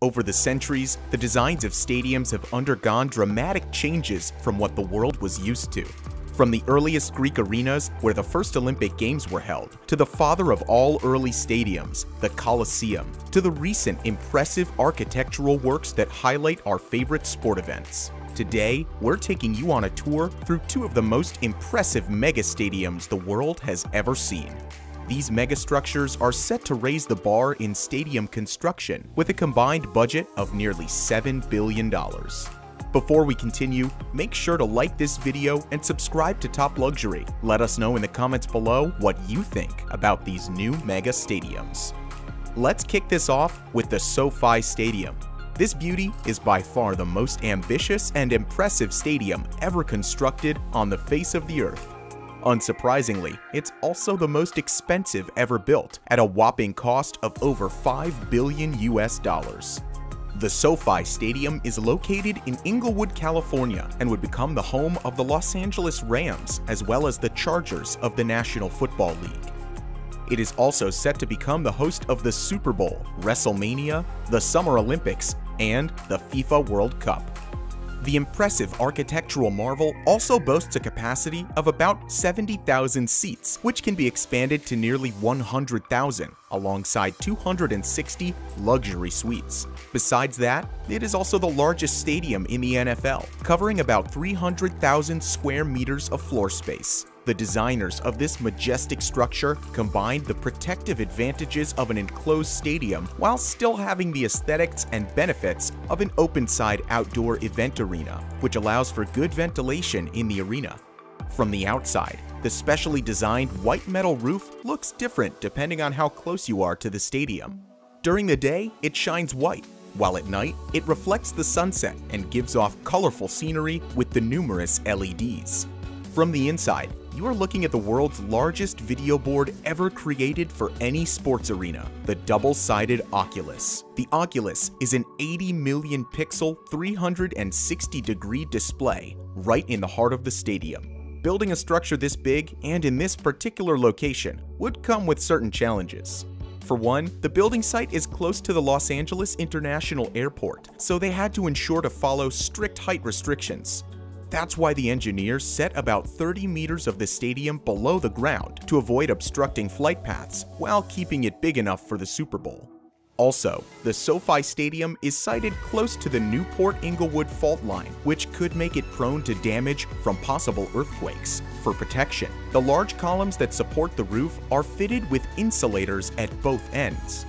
Over the centuries, the designs of stadiums have undergone dramatic changes from what the world was used to. From the earliest Greek arenas, where the first Olympic Games were held, to the father of all early stadiums, the Colosseum, to the recent impressive architectural works that highlight our favorite sport events. Today, we're taking you on a tour through two of the most impressive megastadiums the world has ever seen. These megastructures are set to raise the bar in stadium construction with a combined budget of nearly $7 billion. Before we continue, make sure to like this video and subscribe to Top Luxury. Let us know in the comments below what you think about these new mega stadiums. Let's kick this off with the SoFi Stadium. This beauty is by far the most ambitious and impressive stadium ever constructed on the face of the earth. Unsurprisingly, it's also the most expensive ever built, at a whopping cost of over $5 billion. The SoFi Stadium is located in Inglewood, California, and would become the home of the Los Angeles Rams, as well as the Chargers of the National Football League. It is also set to become the host of the Super Bowl, WrestleMania, the Summer Olympics, and the FIFA World Cup. The impressive architectural marvel also boasts a capacity of about 70,000 seats, which can be expanded to nearly 100,000, alongside 260 luxury suites. Besides that, it is also the largest stadium in the NFL, covering about 300,000 square meters of floor space. The designers of this majestic structure combined the protective advantages of an enclosed stadium while still having the aesthetics and benefits of an open-side outdoor event arena, which allows for good ventilation in the arena. From the outside, the specially designed white metal roof looks different depending on how close you are to the stadium. During the day, it shines white, while at night, it reflects the sunset and gives off colorful scenery with the numerous LEDs. From the inside, you are looking at the world's largest video board ever created for any sports arena, the double-sided Oculus. The Oculus is an 80 million pixel, 360-degree display right in the heart of the stadium. Building a structure this big and in this particular location would come with certain challenges. For one, the building site is close to the Los Angeles International Airport, so they had to ensure to follow strict height restrictions. That's why the engineers set about 30 meters of the stadium below the ground to avoid obstructing flight paths while keeping it big enough for the Super Bowl. Also, the SoFi Stadium is sited close to the Newport-Inglewood fault line, which could make it prone to damage from possible earthquakes. For protection, the large columns that support the roof are fitted with insulators at both ends.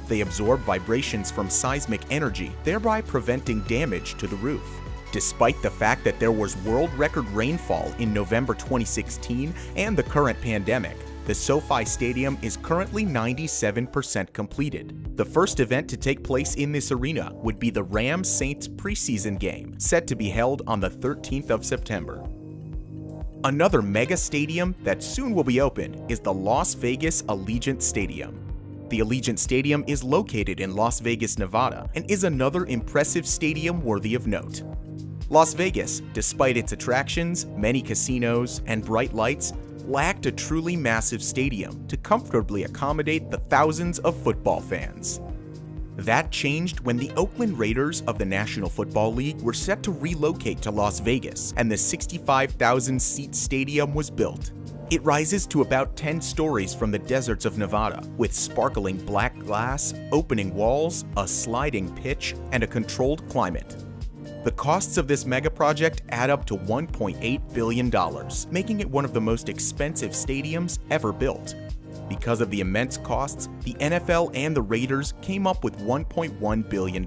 They absorb vibrations from seismic energy, thereby preventing damage to the roof. Despite the fact that there was world record rainfall in November 2016 and the current pandemic, the SoFi Stadium is currently 97% completed. The first event to take place in this arena would be the Rams-Saints preseason game, set to be held on the 13th of September. Another mega stadium that soon will be open is the Las Vegas Allegiant Stadium. The Allegiant Stadium is located in Las Vegas, Nevada, and is another impressive stadium worthy of note. Las Vegas, despite its attractions, many casinos, and bright lights, lacked a truly massive stadium to comfortably accommodate the thousands of football fans. That changed when the Oakland Raiders of the National Football League were set to relocate to Las Vegas, and the 65,000-seat stadium was built. It rises to about 10 stories from the deserts of Nevada, with sparkling black glass, opening walls, a sliding pitch, and a controlled climate. The costs of this mega project add up to $1.8 billion, making it one of the most expensive stadiums ever built. Because of the immense costs, the NFL and the Raiders came up with $1.1 billion.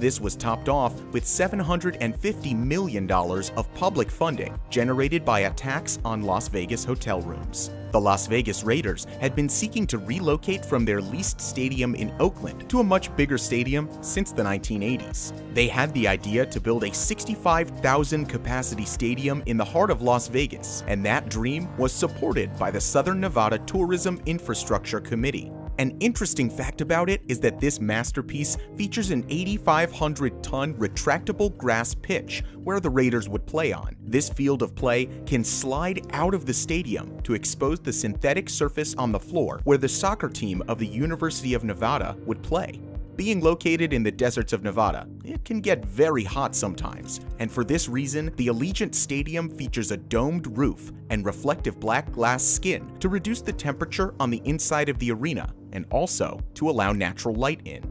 This was topped off with $750 million of public funding generated by a tax on Las Vegas hotel rooms. The Las Vegas Raiders had been seeking to relocate from their leased stadium in Oakland to a much bigger stadium since the 1980s. They had the idea to build a 65,000 capacity stadium in the heart of Las Vegas, and that dream was supported by the Southern Nevada Tourism Infrastructure Committee. An interesting fact about it is that this masterpiece features an 8,500-ton retractable grass pitch where the Raiders would play on. This field of play can slide out of the stadium to expose the synthetic surface on the floor where the soccer team of the University of Nevada would play. Being located in the deserts of Nevada, it can get very hot sometimes, and for this reason, the Allegiant Stadium features a domed roof and reflective black glass skin to reduce the temperature on the inside of the arena and also to allow natural light in.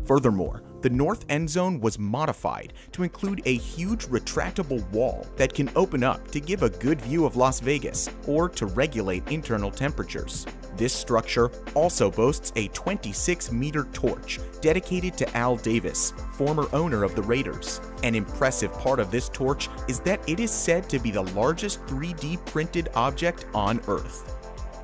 Furthermore, the north end zone was modified to include a huge retractable wall that can open up to give a good view of Las Vegas or to regulate internal temperatures. This structure also boasts a 26-meter torch dedicated to Al Davis, former owner of the Raiders. An impressive part of this torch is that it is said to be the largest 3D printed object on Earth.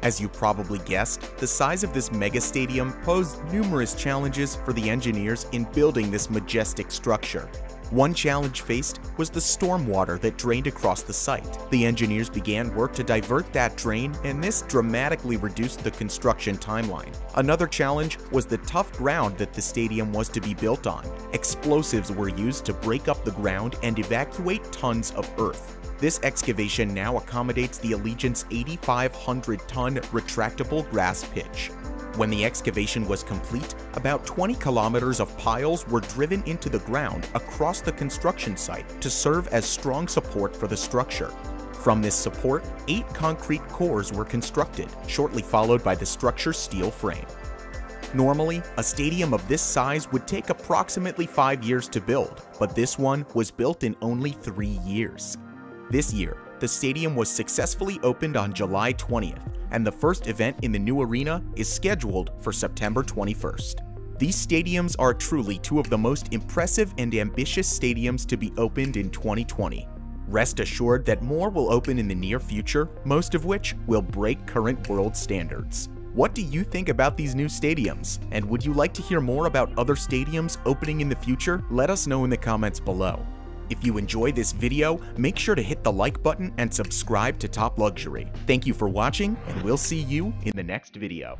As you probably guessed, the size of this mega stadium posed numerous challenges for the engineers in building this majestic structure. One challenge faced was the stormwater that drained across the site. The engineers began work to divert that drain, and this dramatically reduced the construction timeline. Another challenge was the tough ground that the stadium was to be built on. Explosives were used to break up the ground and evacuate tons of earth. This excavation now accommodates the Allegiant's 8,500-ton retractable grass pitch. When the excavation was complete, about 20 kilometers of piles were driven into the ground across the construction site to serve as strong support for the structure. From this support, 8 concrete cores were constructed, shortly followed by the structure's steel frame. Normally, a stadium of this size would take approximately 5 years to build, but this one was built in only 3 years. This year, the stadium was successfully opened on July 20th, and the first event in the new arena is scheduled for September 21st. These stadiums are truly two of the most impressive and ambitious stadiums to be opened in 2020. Rest assured that more will open in the near future, most of which will break current world standards. What do you think about these new stadiums? And would you like to hear more about other stadiums opening in the future? Let us know in the comments below. If you enjoyed this video, make sure to hit the like button and subscribe to Top Luxury. Thank you for watching, and we'll see you in the next video.